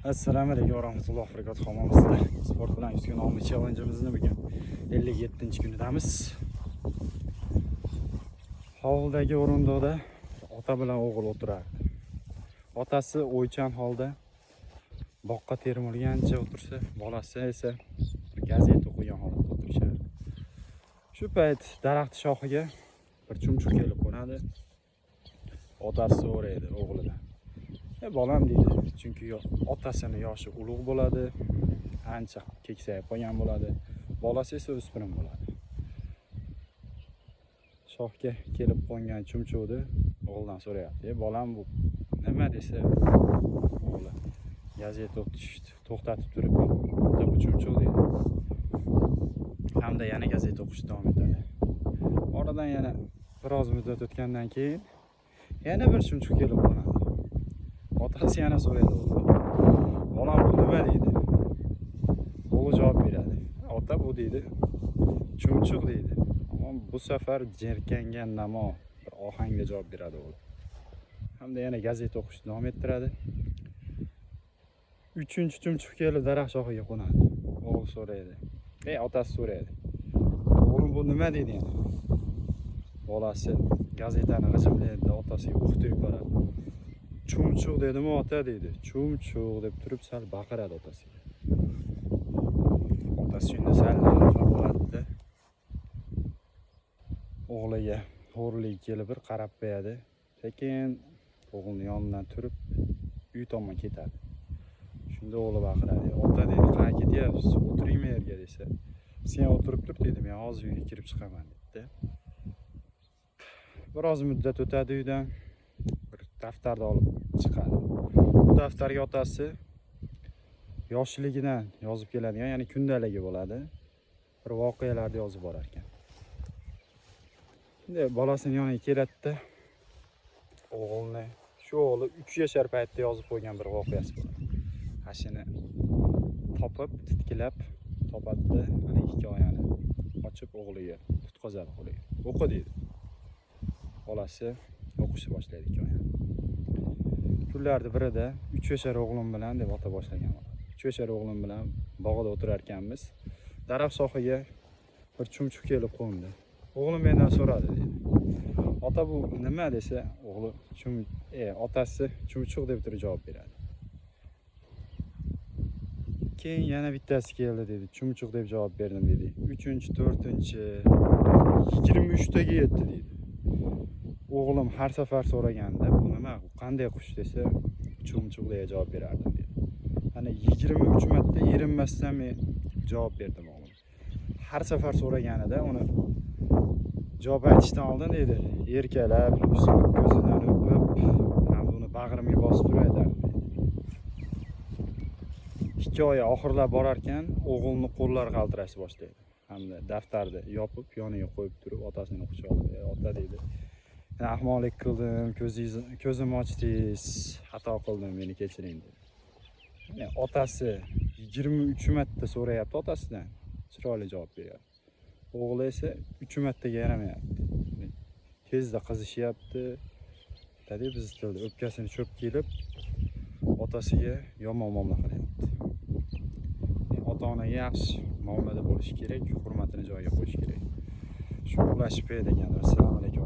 Assalomu alaykum va rahmatullohi va barakatuh. Hammamizda sport bilan 100 kun olma challenge'imizni bugun 57-kunidamiz. Hovlidagi o'rindiqda ota bilan o'g'il o'tirardi. Otasi o'ychan holda boqqa termilgancha o'tirsa, bolasi esa gazeta o'qigan holatda o'tirishardi. Shu payt daraxt shoxiga bir chumchuq kelib qo'nadi. Otasi so'raydi o'g'lidan. Bolam deydi, chunki otasini yoshi ulug' bo'ladi, ancha keksayib qolgan bo'ladi. Bolasi esa o'spirin bo'ladi. Shoxga kelib qo'ngan chumchuqni o'g'ildan so'rayapti. Bolam bu nima desa, o'g'li gazeta o'qishni to'xtatib turib, ota bu chumchuq deydi. Hamda yana gazeta o'qishni davom etadi. Oradan yana biroz muddat o'tgandan keyin yana bir chumchuq kelib qo'nadi. Otasi yana so'raydi o'g'lidan. Bolam bu nima deydi? O'g'li javob beradi. Ota bu deydi, chumchuq deydi. Ammo bu safar jerkangan namo bir ohangda javob beradi o'g'li. Hamda yana gazeta o'qishni davom ettiradi. 3-chumchuq kelib daraxt shoxiga qo'nadi. O'g'li so'raydi. Otasi so'raydi. O'g'lim bu nima deydi yana? Bolasi gazetani g'ijimlaydi, otasiga o'qtirib qarab. Chumchuq dedimi ota deydi. Chumchuq deb turib sal baqiradi otasiga. Otasi shunda sal xafa bo'ladi. O'g'liga xo'rlik kelib bir qarab qo'yadi. Lekin o'g'lining yonidan turib uy tomon ketadi. Shunda o'g'li baqiradi. Ota deydi, qayerga ketyapsiz? O'tiringmi yerga desa. Sen o'tirib tur dedim, men hozir uyga kirib chiqaman dedi. Biroz muddat o'tadi uydan. Daftarni olib chiqadi. Bu daftarga otasi yoshligidan yozib keladigan, ya'ni kundaligi bo'ladi. Bir voqealarni yozib borar ekan. Endi bolasining yoniga keladi-da, o'g'ilni, shu o'g'li 3 yashar paytda yozib qo'ygan bir voqeasi bor. Ashini topib, titkilab topadi-da, ana hikoyani ochib o'g'liga tutqazadi qo'liga. O'qi deydi. Bolasi o'qishni boshlaydi hikoyani. Kunlarning birida 3 yashar o'g'lim bilan deb ota boshlagan. 3 yashar o'g'lim bilan bog'da o'tirar ekanmiz. Daraxt shoxiga bir chumchuq kelib qo'ndi. O'g'lim mendan so'radi dedi. Ota bu nima desa, o'g'li otasi chumchuq deb turib javob beradi. Keyin yana bittasi keldi dedi. Chumchuq deb javob berdim dedi. 3-chi, 4-chi, 23taga yetdi dedi. O'g'lim har safar so'raganda, bu nima, bu qanday qush desa, chumchuq deya javob berardim dedi. Ana 23 marta erinmasdan men javob berdim o'g'lim. Har safar so'raganida uni javob aytishdan oldin dedi, erkalab, ko'zidan o'pib, hamda uni bag'rimga bosib turib aytardim. Hikoya oxirlab borar ekan, o'g'ilning qo'llari qaltirashni boshlaydi. Hamda daftarni yopib, yoniga qo'yib turib, otasini quchoqlab, ota deydi. Men ahmoqlik qildim, ko'zim ochdingiz, xato qildim, meni kechiring dedi. Yani otasi 23 marta so'rayapti otasidan, chiroyli javob beryapti. O'g'li esa 3 martaga yaramayapti. Tezda qizishyapti. Dedi, biz tilda o'pkasini cho'p kelib, otasiga yomon muomala qilyapti. Ota-onaga yaxshi muomalada bo'lish kerak, hurmatini joyiga qo'yish kerak. Shu ulashib bergan. Assalomu alaykum.